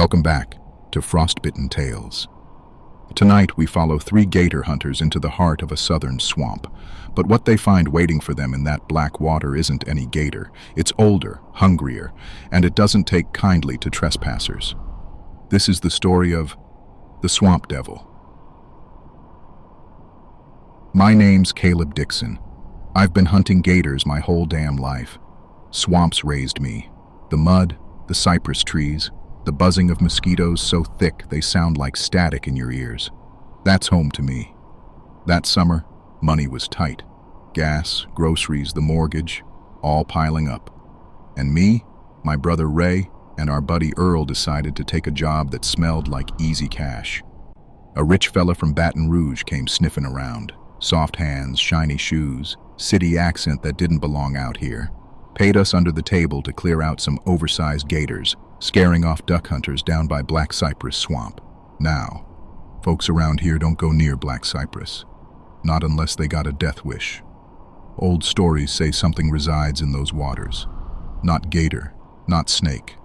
Welcome back to Frostbitten Tales. Tonight we follow three gator hunters into the heart of a southern swamp. But what they find waiting for them in that black water isn't any gator. It's older, hungrier, and it doesn't take kindly to trespassers. This is the story of the Swamp Devil. My name's Caleb Dixon. I've been hunting gators my whole damn life. Swamps raised me. The mud, the cypress trees, the buzzing of mosquitoes so thick they sound like static in your ears. That's home to me. That summer, money was tight. Gas, groceries, the mortgage, all piling up. And me, my brother Ray, and our buddy Earl decided to take a job that smelled like easy cash. A rich fella from Baton Rouge came sniffing around. Soft hands, shiny shoes, city accent that didn't belong out here. Paid us under the table to clear out some oversized gators, scaring off duck hunters down by Black Cypress Swamp. Now, folks around here don't go near Black Cypress. Not unless they got a death wish. Old stories say something resides in those waters. Not gator, not snake.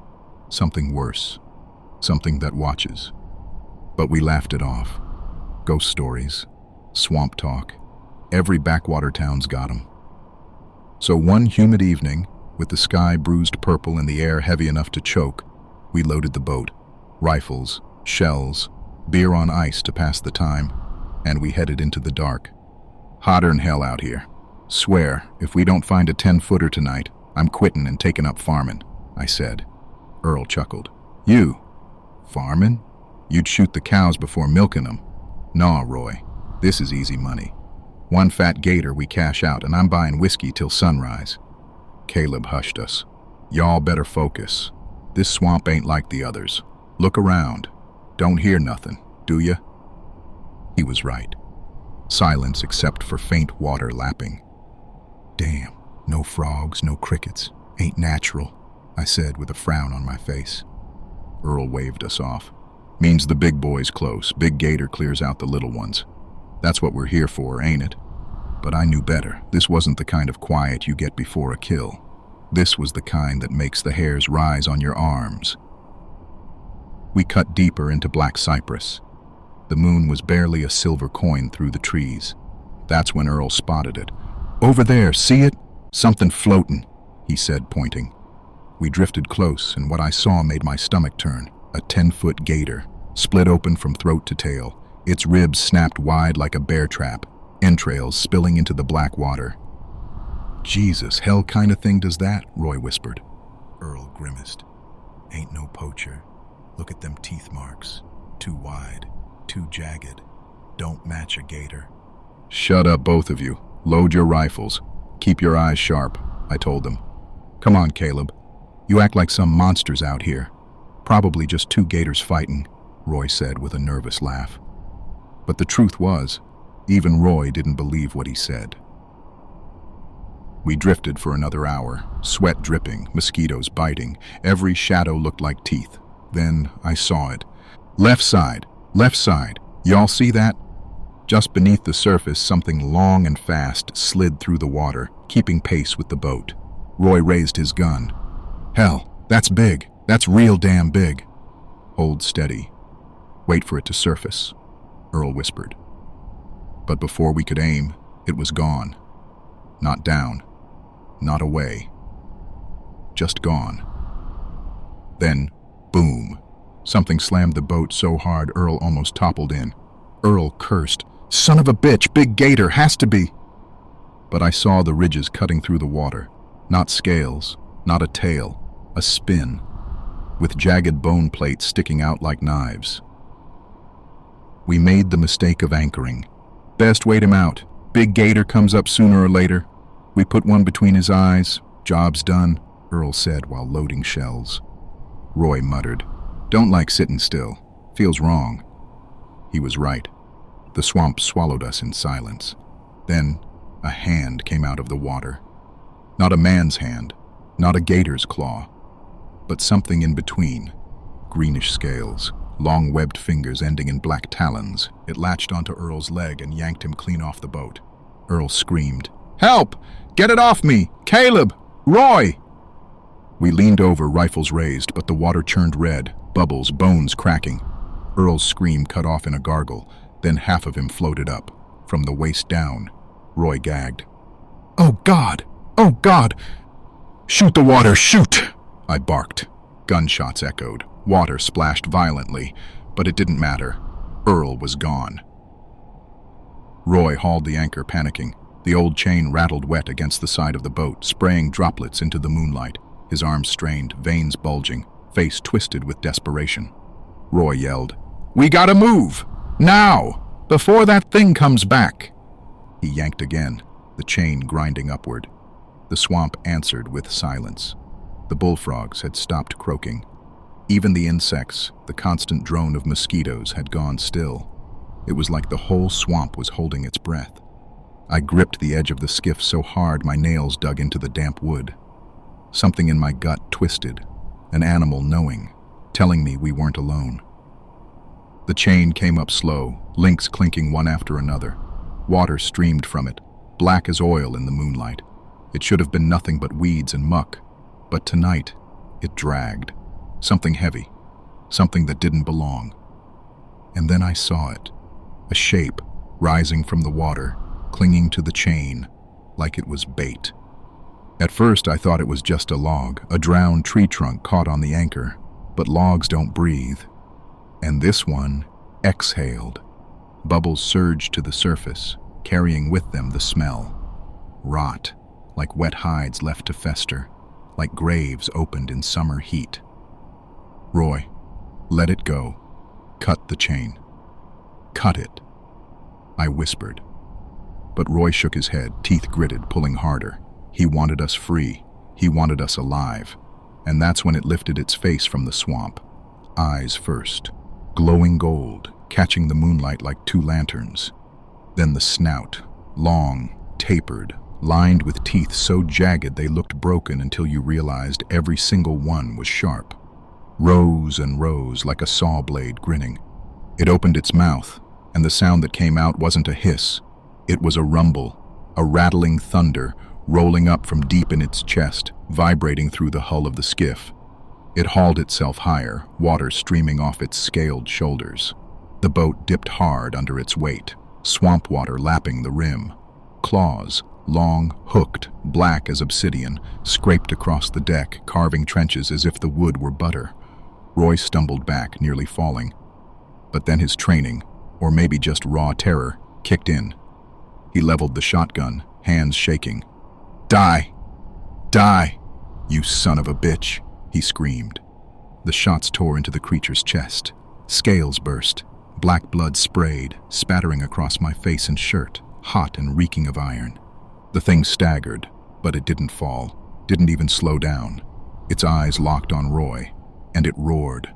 Something worse. Something that watches. But we laughed it off. Ghost stories. Swamp talk. Every backwater town's got 'em. So one humid evening, with the sky bruised purple and the air heavy enough to choke, we loaded the boat. Rifles, shells, beer on ice to pass the time, and we headed into the dark. Hotter'n hell out here. Swear, if we don't find a 10-footer tonight, I'm quittin' and taking up farmin', I said. Earl chuckled. You? Farmin'? You'd shoot the cows before milking them. Nah, Roy, this is easy money. One fat gator we cash out, and I'm buying whiskey till sunrise. Caleb hushed us. Y'all better focus. This swamp ain't like the others. Look around. Don't hear nothing, do ya? He was right. Silence except for faint water lapping. Damn, no frogs, no crickets. Ain't natural, I said with a frown on my face. Earl waved us off. Means the big boy's close. Big gator clears out the little ones. That's what we're here for, ain't it? But I knew better. This wasn't the kind of quiet you get before a kill. This was the kind that makes the hairs rise on your arms. We cut deeper into Black Cypress. The moon was barely a silver coin through the trees. That's when Earl spotted it. Over there, see it? Something floating, he said, pointing. We drifted close, and what I saw made my stomach turn. A 10-foot gator, split open from throat to tail. Its ribs snapped wide like a bear trap, entrails spilling into the black water. Jesus, hell kind of thing does that, Roy whispered. Earl grimaced. Ain't no poacher. Look at them teeth marks. Too wide, too jagged. Don't match a gator. Shut up, both of you. Load your rifles. Keep your eyes sharp, I told them. Come on, Caleb. You act like some monsters out here. Probably just two gators fighting, Roy said with a nervous laugh. But the truth was, even Roy didn't believe what he said. We drifted for another hour, sweat dripping, mosquitoes biting. Every shadow looked like teeth. Then I saw it. Left side, left side. Y'all see that? Just beneath the surface, something long and fast slid through the water, keeping pace with the boat. Roy raised his gun. Hell, that's big. That's real damn big. Hold steady. Wait for it to surface, Earl whispered. But before we could aim, it was gone. Not down. Not away. Just gone. Then, boom. Something slammed the boat so hard Earl almost toppled in. Earl cursed. Son of a bitch, big gator, has to be. But I saw the ridges cutting through the water. Not scales, not a tail, a spin, with jagged bone plates sticking out like knives. We made the mistake of anchoring. Best wait him out. Big gator comes up sooner or later. We put one between his eyes. Job's done, Earl said while loading shells. Roy muttered, Don't like sitting still. Feels wrong. He was right. The swamp swallowed us in silence. Then, a hand came out of the water. Not a man's hand, not a gator's claw, but something in between. Greenish scales, long webbed fingers ending in black talons. It latched onto Earl's leg and yanked him clean off the boat. Earl screamed, Help! Get it off me! Caleb! Roy! We leaned over, rifles raised, but the water churned red. Bubbles, bones cracking. Earl's scream cut off in a gargle, then half of him floated up. From the waist down, Roy gagged. "Oh God! Oh God! Shoot the water, shoot!" I barked. Gunshots echoed. Water splashed violently, but it didn't matter. Earl was gone. Roy hauled the anchor, panicking. The old chain rattled wet against the side of the boat, spraying droplets into the moonlight. His arms strained, veins bulging, face twisted with desperation. Roy yelled, "We gotta move! Now! Before that thing comes back!" He yanked again, the chain grinding upward. The swamp answered with silence. The bullfrogs had stopped croaking. Even the insects, the constant drone of mosquitoes, had gone still. It was like the whole swamp was holding its breath. I gripped the edge of the skiff so hard my nails dug into the damp wood. Something in my gut twisted, an animal knowing, telling me we weren't alone. The chain came up slow, links clinking one after another. Water streamed from it, black as oil in the moonlight. It should have been nothing but weeds and muck, but tonight it dragged. Something heavy, something that didn't belong. And then I saw it, a shape rising from the water, clinging to the chain like it was bait. At first I thought it was just a log, a drowned tree trunk caught on the anchor, but logs don't breathe. And this one exhaled. Bubbles surged to the surface, carrying with them the smell. Rot, like wet hides left to fester, like graves opened in summer heat. "Roy, let it go. Cut the chain. Cut it," I whispered. But Roy shook his head, teeth gritted, pulling harder. He wanted us free. He wanted us alive. And that's when it lifted its face from the swamp. Eyes first, glowing gold, catching the moonlight like two lanterns. Then the snout, long, tapered, lined with teeth so jagged they looked broken until you realized every single one was sharp. Rows and rows like a saw blade grinning. It opened its mouth, and the sound that came out wasn't a hiss. It was a rumble, a rattling thunder rolling up from deep in its chest, vibrating through the hull of the skiff. It hauled itself higher, water streaming off its scaled shoulders. The boat dipped hard under its weight, swamp water lapping the rim. Claws, long, hooked, black as obsidian, scraped across the deck, carving trenches as if the wood were butter. Roy stumbled back, nearly falling. But then his training, or maybe just raw terror, kicked in. He leveled the shotgun, hands shaking. "Die! Die! You son of a bitch!" he screamed. The shots tore into the creature's chest. Scales burst. Black blood sprayed, spattering across my face and shirt, hot and reeking of iron. The thing staggered, but it didn't fall, didn't even slow down. Its eyes locked on Roy, and it roared.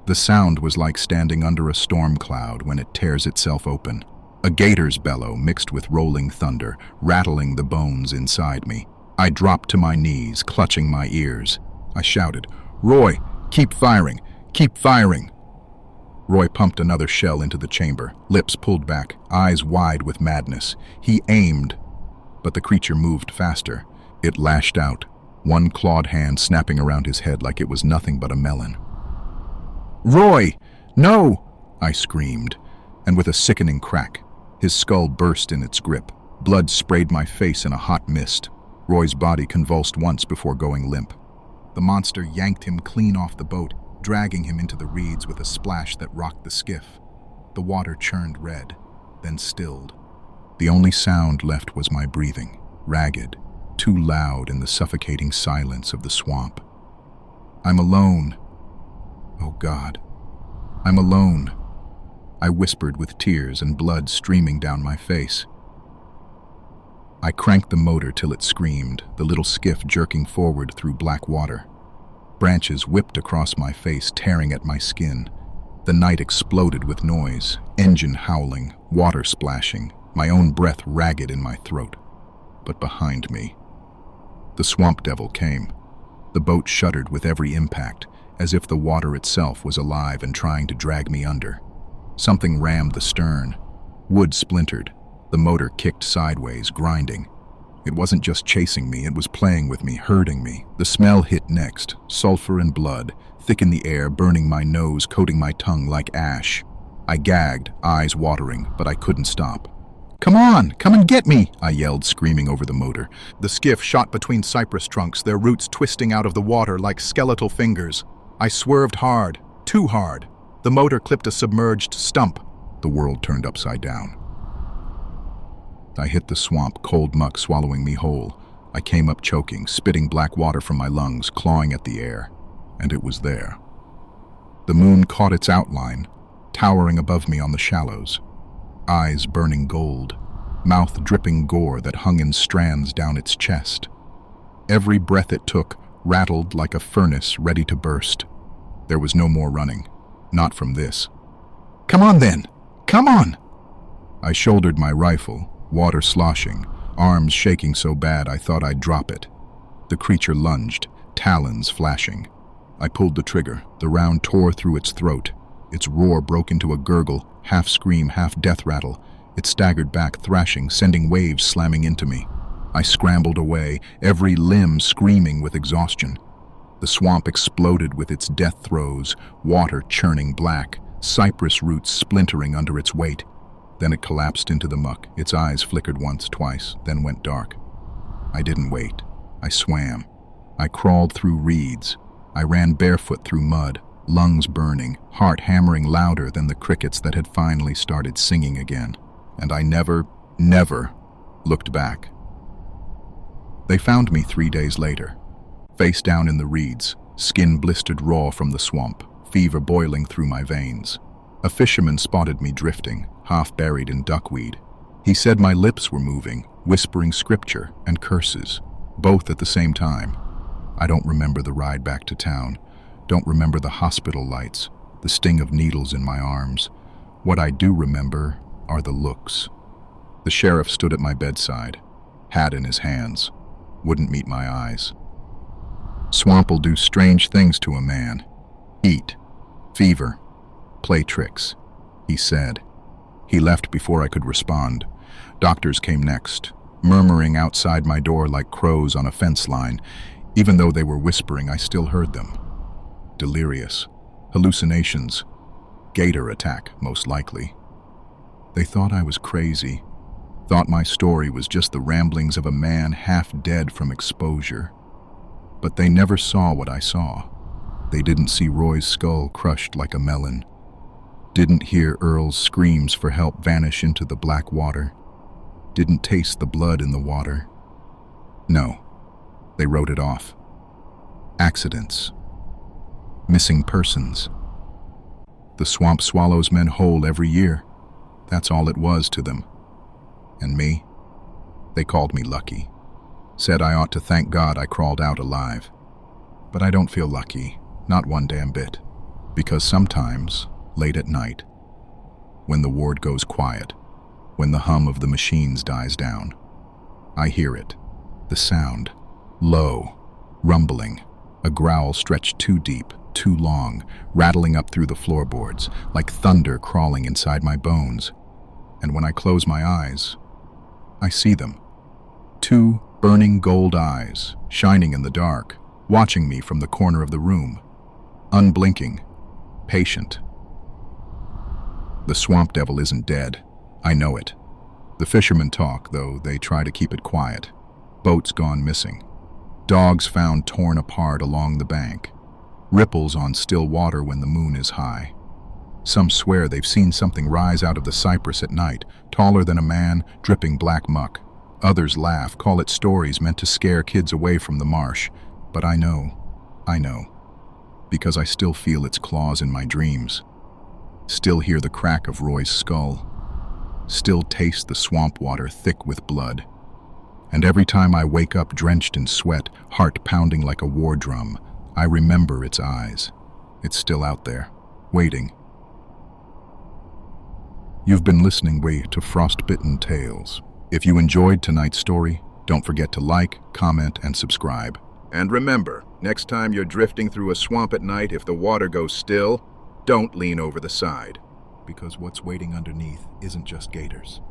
The sound was like standing under a storm cloud when it tears itself open. A gator's bellow mixed with rolling thunder, rattling the bones inside me. I dropped to my knees, clutching my ears. I shouted, "Roy, keep firing! Keep firing!" Roy pumped another shell into the chamber, lips pulled back, eyes wide with madness. He aimed, but the creature moved faster. It lashed out, one clawed hand snapping around his head like it was nothing but a melon. "Roy, no!" I screamed, and with a sickening crack, his skull burst in its grip. Blood sprayed my face in a hot mist. Roy's body convulsed once before going limp. The monster yanked him clean off the boat, dragging him into the reeds with a splash that rocked the skiff. The water churned red, then stilled. The only sound left was my breathing, ragged, too loud in the suffocating silence of the swamp. "I'm alone. Oh God, I'm alone," I whispered with tears and blood streaming down my face. I cranked the motor till it screamed, the little skiff jerking forward through black water. Branches whipped across my face, tearing at my skin. The night exploded with noise, engine howling, water splashing, my own breath ragged in my throat. But behind me, the swamp devil came. The boat shuddered with every impact, as if the water itself was alive and trying to drag me under. Something rammed the stern. Wood splintered. The motor kicked sideways, grinding. It wasn't just chasing me, it was playing with me, hurting me. The smell hit next, sulfur and blood, thick in the air, burning my nose, coating my tongue like ash. I gagged, eyes watering, but I couldn't stop. "Come on, come and get me!" I yelled, screaming over the motor. The skiff shot between cypress trunks, their roots twisting out of the water like skeletal fingers. I swerved hard, too hard. The motor clipped a submerged stump. The world turned upside down. I hit the swamp, cold muck swallowing me whole. I came up choking, spitting black water from my lungs, clawing at the air. And it was there. The moon caught its outline, towering above me on the shallows. Eyes burning gold, mouth dripping gore that hung in strands down its chest. Every breath it took rattled like a furnace ready to burst. There was no more running, not from this. "Come on then, come on!" I shouldered my rifle, water sloshing, arms shaking so bad I thought I'd drop it. The creature lunged, talons flashing. I pulled the trigger. The round tore through its throat. Its roar broke into a gurgle, half scream, half death rattle. It staggered back, thrashing, sending waves slamming into me. I scrambled away, every limb screaming with exhaustion. The swamp exploded with its death throes, water churning black, cypress roots splintering under its weight. Then it collapsed into the muck. Its eyes flickered once, twice, then went dark. I didn't wait. I swam. I crawled through reeds. I ran barefoot through mud, lungs burning, heart hammering louder than the crickets that had finally started singing again. And I never looked back. They found me 3 days later, face down in the reeds, skin blistered raw from the swamp, fever boiling through my veins. A fisherman spotted me drifting, half buried in duckweed. He said my lips were moving, whispering scripture and curses, both at the same time. I don't remember the ride back to town, don't remember the hospital lights, the sting of needles in my arms. What I do remember are the looks. The sheriff stood at my bedside, hat in his hands, wouldn't meet my eyes. Swamp'll do strange things to a man. Eat, fever, play tricks, he said. He left before I could respond. Doctors came next, murmuring outside my door like crows on a fence line. Even though they were whispering, I still heard them. Delirious, hallucinations, gator attack, most likely. They thought I was crazy, thought my story was just the ramblings of a man half dead from exposure. But they never saw what I saw. They didn't see Roy's skull crushed like a melon, didn't hear Earl's screams for help vanish into the black water, didn't taste the blood in the water. No, they wrote it off. Accidents. Missing persons. The swamp swallows men whole every year. That's all it was to them. And me? They called me lucky. Said I ought to thank God I crawled out alive. But I don't feel lucky, not one damn bit. Because sometimes, late at night, when the ward goes quiet, when the hum of the machines dies down, I hear it, the sound, low, rumbling, a growl stretched too deep, too long, rattling up through the floorboards, like thunder crawling inside my bones. And when I close my eyes, I see them. 2 burning gold eyes, shining in the dark, watching me from the corner of the room. Unblinking, patient. The swamp devil isn't dead. I know it. The fishermen talk, though they try to keep it quiet. Boats gone missing. Dogs found torn apart along the bank. Ripples on still water when the moon is high. Some swear they've seen something rise out of the cypress at night, taller than a man, dripping black muck. Others laugh, call it stories meant to scare kids away from the marsh. But I know, because I still feel its claws in my dreams. Still hear the crack of Roy's skull. Still taste the swamp water thick with blood. And every time I wake up drenched in sweat, heart pounding like a war drum, I remember its eyes. It's still out there, waiting. You've been listening to Frostbitten Tales. If you enjoyed tonight's story, don't forget to like, comment, and subscribe. And remember, next time you're drifting through a swamp at night, if the water goes still, don't lean over the side. Because what's waiting underneath isn't just gators.